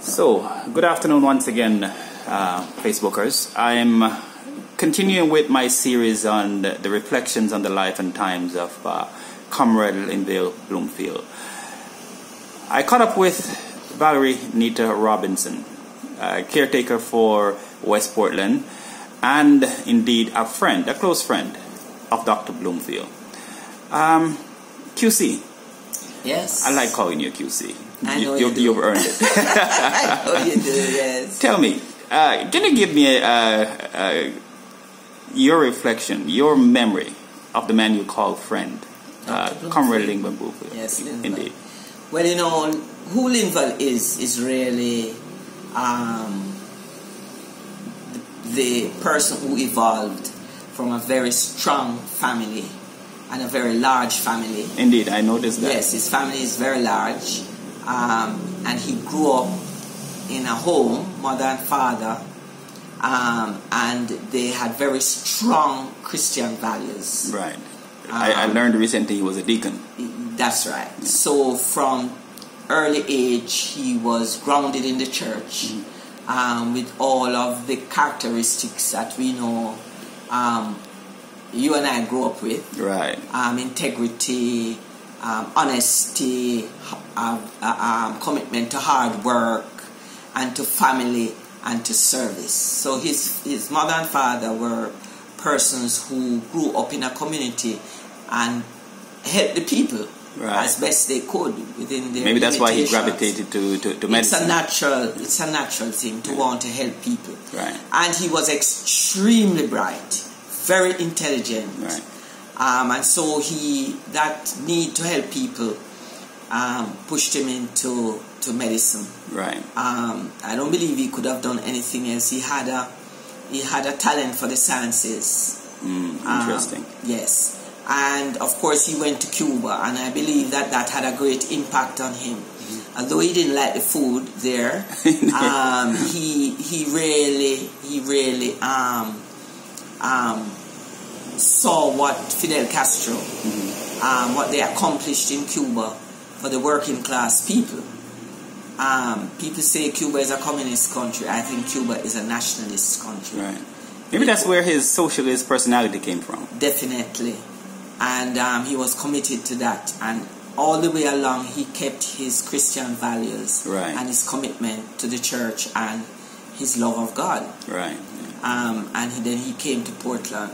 So, good afternoon once again, Facebookers. I'm continuing with my series on the reflections on the life and times of Comrade Linville Bloomfield. I caught up with Valerie Neita-Robertson, caretaker for West Portland, and indeed a friend, a close friend of Dr. Bloomfield. QC. Yes. I like calling you QC. I know you do. You've earned it. I know you do, yes. Tell me, can you give me your reflection, your memory of the man you call friend, Comrade Linville Bloomfield? Yes, Linville. Indeed. Well, you know, who Linville is really the person who evolved from a very strong family and a very large family. Indeed, I noticed that. Yes, his family is very large. And he grew up in a home, mother and father, and they had very strong Christian values. Right. I learned recently he was a deacon. That's right. Yeah. So from early age, he was grounded in the church, with all of the characteristics that we know you and I grew up with. Right. Integrity, honesty, commitment to hard work, and to family and to service. So his mother and father were persons who grew up in a community and helped the people as best they could within their Maybe that's why he limitations. gravitated to medicine. It's a natural thing to want to help people. Right. And he was extremely bright, very intelligent. Right. And so that need to help people pushed him into medicine. Right. I don't believe he could have done anything else. He had a talent for the sciences. Interesting. Yes. And of course he went to Cuba, and I believe that had a great impact on him. Although he didn't like the food there, he really saw what Fidel Castro, what they accomplished in Cuba for the working class people. People say Cuba is a communist country. I think Cuba is a nationalist country. Right. Maybe that's where his socialist personality came from. Definitely. And he was committed to that. And all the way along, he kept his Christian values and his commitment to the church and his love of God. Right. And then he came to Portland.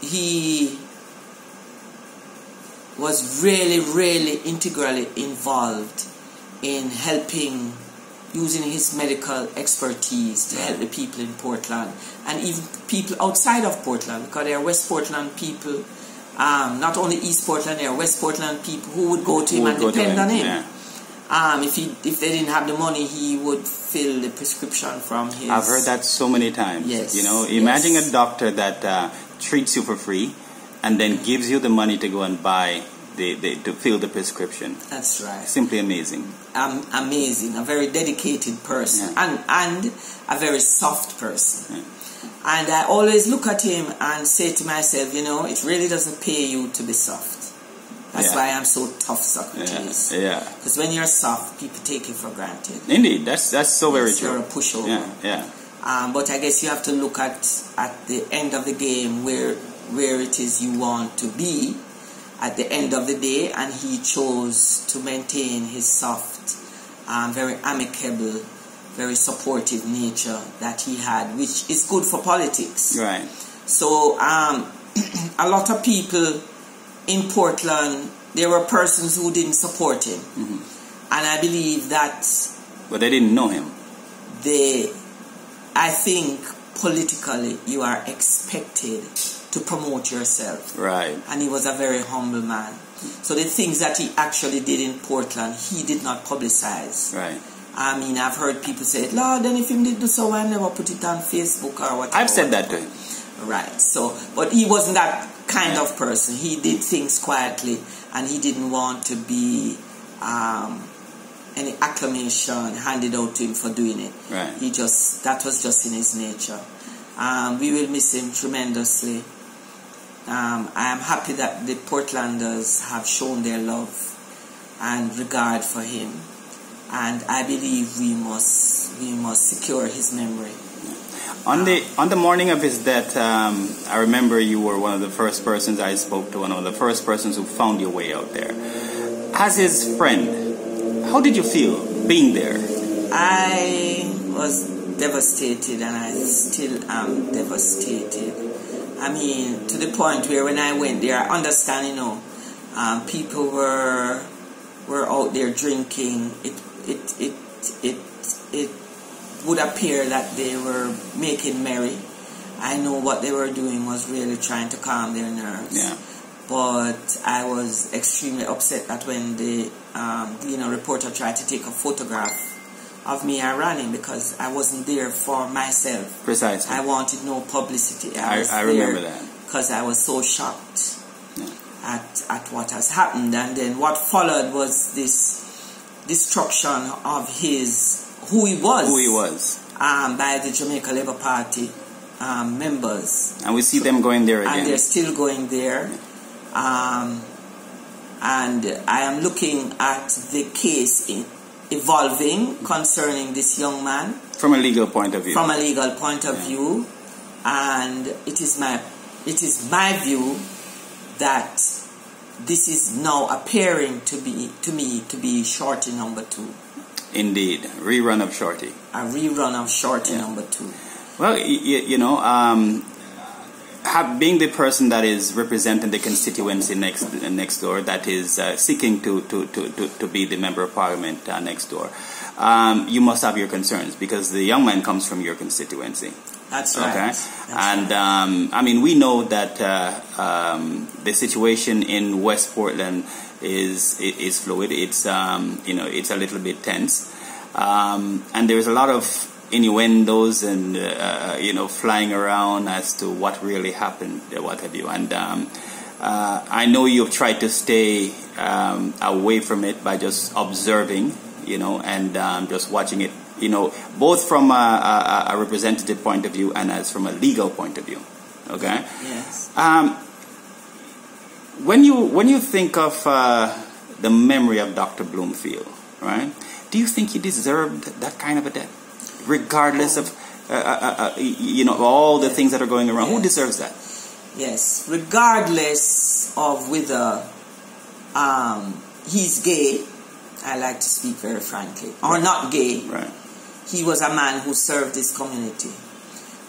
He was really integrally involved in helping, using his medical expertise to help the people in Portland and even people outside of Portland, because there are West Portland people, not only East Portland, there are West Portland people who would go to him and depend on him. Yeah. If they didn't have the money, he would fill the prescription from his... I've heard that so many times. Yes. You know, imagine a doctor that treats you for free and then gives you the money to go and buy to fill the prescription. That's right. Simply amazing. Amazing. A very dedicated person, and a very soft person. Yeah. And I always look at him and say to myself, you know, it really doesn't pay you to be soft. That's why I'm so tough, Socrates. Yeah. Because when you're soft, people take you for granted. Indeed, that's so very true. You're a pushover. Yeah. But I guess you have to look at the end of the game where it is you want to be at the end of the day, and he chose to maintain his soft, very amicable, very supportive nature that he had, which is good for politics. Right. So a lot of people in Portland, there were persons who didn't support him. And I believe that... But they didn't know him. I think politically you are expected to promote yourself. Right. And he was a very humble man. So the things that he actually did in Portland, he did not publicize. Right. I mean, I've heard people say, Lord, then if he did do so, I never put it on Facebook or whatever. I've said that to him. Right. So, but he wasn't that kind of person. He did things quietly, and he didn't want to be any acclamation handed out to him for doing it. Right. That was just in his nature. We will miss him tremendously. I am happy that the Portlanders have shown their love and regard for him. and I believe we must secure his memory. On the morning of his death, I remember you were one of the first persons I spoke to, one of the first persons who found your way out there. As his friend, how did you feel being there? I was devastated, and I still am devastated. I mean, to the point where when I went there, I understand, people were out there drinking. It would appear that they were making merry. I know what they were doing was really trying to calm their nerves. Yeah. But I was extremely upset that when the reporter tried to take a photograph of me, I ran in because I wasn't there for myself. Precisely. I wanted no publicity. I remember that. Because I was so shocked at what has happened. And then what followed was this destruction of who he was. By the Jamaica Labour Party members. And we see them going there again. And they're still going there. And I am looking at the case evolving concerning this young man. From a legal point of view. From a legal point of view. And it is my view that this is now appearing to be Shorty number 2. Indeed, rerun of Shorty. A rerun of Shorty number 2. Well, being the person that is representing the constituency next door, that is seeking to be the member of parliament next door, you must have your concerns because the young man comes from your constituency. That's right. Okay, and I mean, we know that the situation in West Portland is fluid. It's it's a little bit tense, and there's a lot of innuendos and flying around as to what really happened, what have you. And I know you've tried to stay away from it by just observing, and just watching it, both from a representative point of view and as from a legal point of view. Okay. Yes. When you think of the memory of Dr. Bloomfield, right? Do you think he deserved that kind of a death? Regardless of all the things that are going around, who deserves that? Yes, regardless of whether he's gay, I like to speak very frankly, or not gay. Right. He was a man who served his community,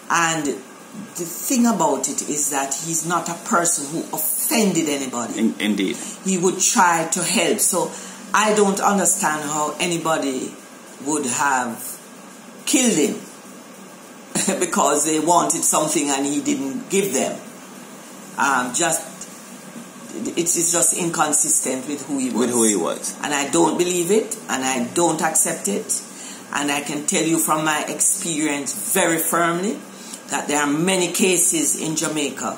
and the thing about it is that he's not a person who offended anybody. Indeed, he would try to help. So I don't understand how anybody would have killed him because they wanted something and he didn't give them. It's just inconsistent with who he was. And I don't believe it, and I don't accept it. And I can tell you from my experience very firmly that there are many cases in Jamaica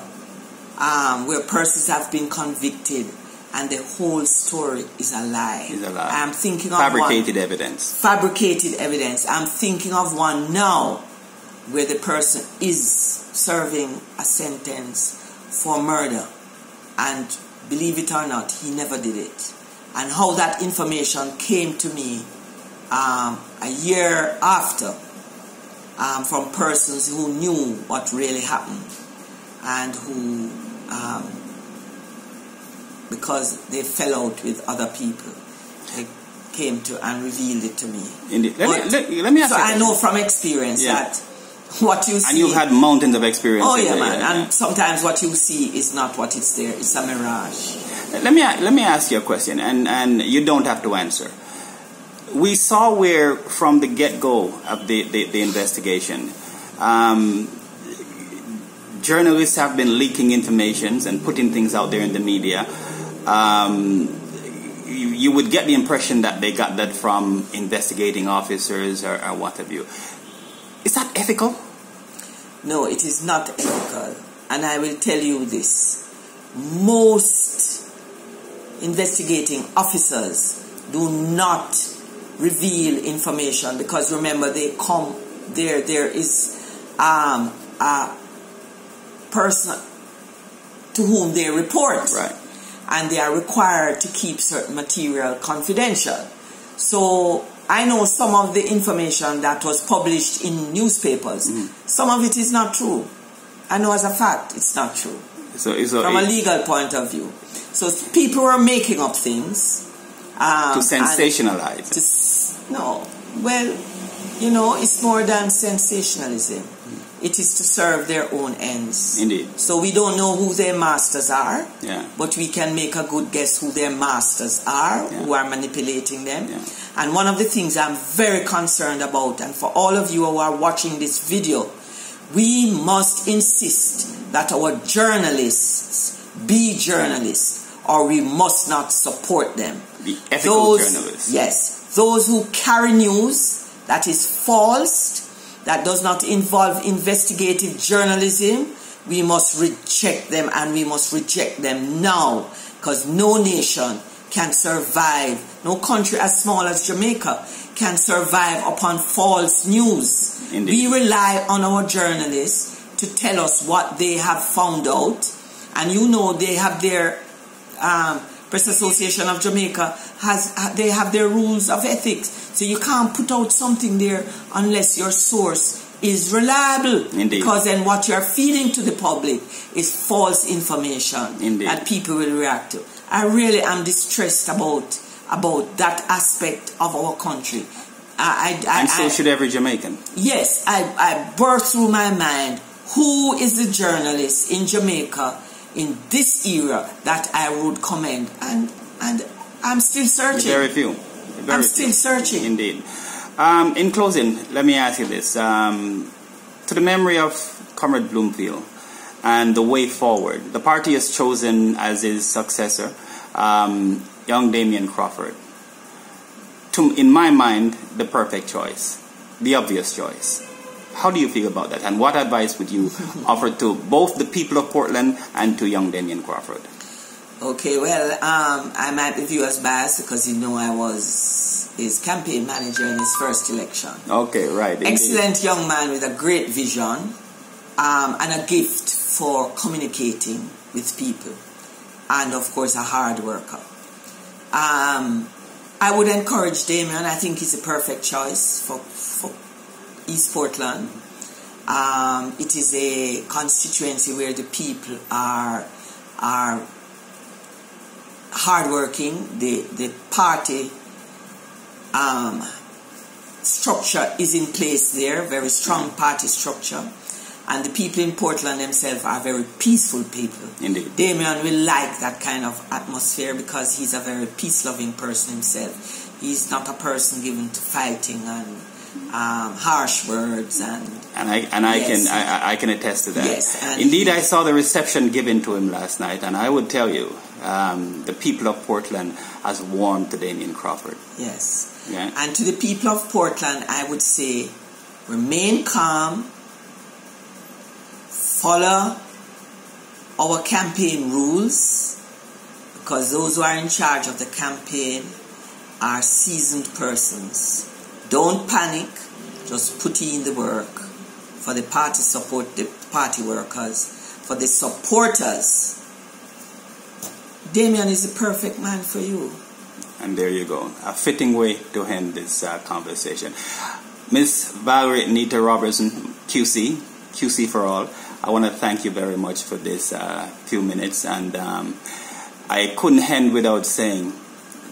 where persons have been convicted and the whole story is a lie. I'm thinking of fabricated evidence. Fabricated evidence. I'm thinking of one now where the person is serving a sentence for murder, and believe it or not, he never did it. And how that information came to me a year after from persons who knew what really happened and who because they fell out with other people, they came to and revealed it to me. Indeed. Let me ask you. So I know from experience that what you see... And you've had mountains of experience. Oh yeah, man. And sometimes what you see is not what it's there. It's a mirage. Let me ask you a question, and you don't have to answer. We saw where from the get-go of the investigation, journalists have been leaking information and putting things out there in the media. You would get the impression that they got that from investigating officers or what have you. Is that ethical? No, it is not ethical. And I will tell you this. Most investigating officers do not reveal information because remember they come there is a person to whom they report. Right. And they are required to keep certain material confidential. So I know some of the information that was published in newspapers. Some of it is not true. I know as a fact it's not true. So from a legal point of view. So people were making up things. To sensationalize. No. Well, you know, it's more than sensationalism. It is to serve their own ends. Indeed. So we don't know who their masters are, yeah. but we can make a good guess who their masters are, yeah. who are manipulating them. Yeah. And one of the things I'm very concerned about, and for all of you who are watching this video, we must insist that our journalists be journalists, or we must not support them. The ethical journalists. Yes. Those who carry news that is false, that does not involve investigative journalism, we must reject them, and we must reject them now, because no nation can survive, no country as small as Jamaica can survive upon false news. Indeed. We rely on our journalists to tell us what they have found out, and you know they have their Press Association of Jamaica they have their rules of ethics. So you can't put out something there unless your source is reliable. Indeed. Because then what you're feeding to the public is false information. Indeed. That people will react to. I really am distressed about that aspect of our country. And so should every Jamaican. Yes, I burst through my mind, who is the journalist in Jamaica in this era that I would commend, and I'm still searching. Very few. I'm still searching. Indeed. In closing, let me ask you this: to the memory of Comrade Bloomfield and the way forward, the party has chosen as his successor young Damien Crawford. In my mind, the perfect choice, the obvious choice. How do you feel about that? And what advice would you offer to both the people of Portland and to young Damien Crawford? Okay, well, I might be viewed as biased because, you know, I was his campaign manager in his first election. Okay, right. Indeed. Excellent young man with a great vision and a gift for communicating with people. And, of course, a hard worker. I would encourage Damien. I think he's a perfect choice for East Portland. It is a constituency where the people are hardworking. The party structure is in place there, very strong party structure. And the people in Portland themselves are very peaceful people. Indeed. Damien will like that kind of atmosphere because he's a very peace-loving person himself. He's not a person given to fighting and harsh words and I can attest to that. Yes, indeed, I saw the reception given to him last night, and I would tell you, the people of Portland has warmed to Damien Crawford. Yes. Yeah. And to the people of Portland, I would say, remain calm, follow our campaign rules, because those who are in charge of the campaign are seasoned persons. Don't panic, just put in the work for the party support, the party workers, for the supporters. Damien is the perfect man for you. And there you go. A fitting way to end this conversation. Miss Valerie Neita-Robertson, QC for all. I want to thank you very much for this few minutes. And I couldn't end without saying,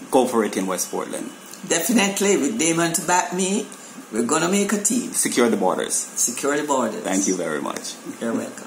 go for it in West Portland. Definitely, with Damien to back me, we're going to make a team. Secure the borders. Secure the borders. Thank you very much. You're welcome.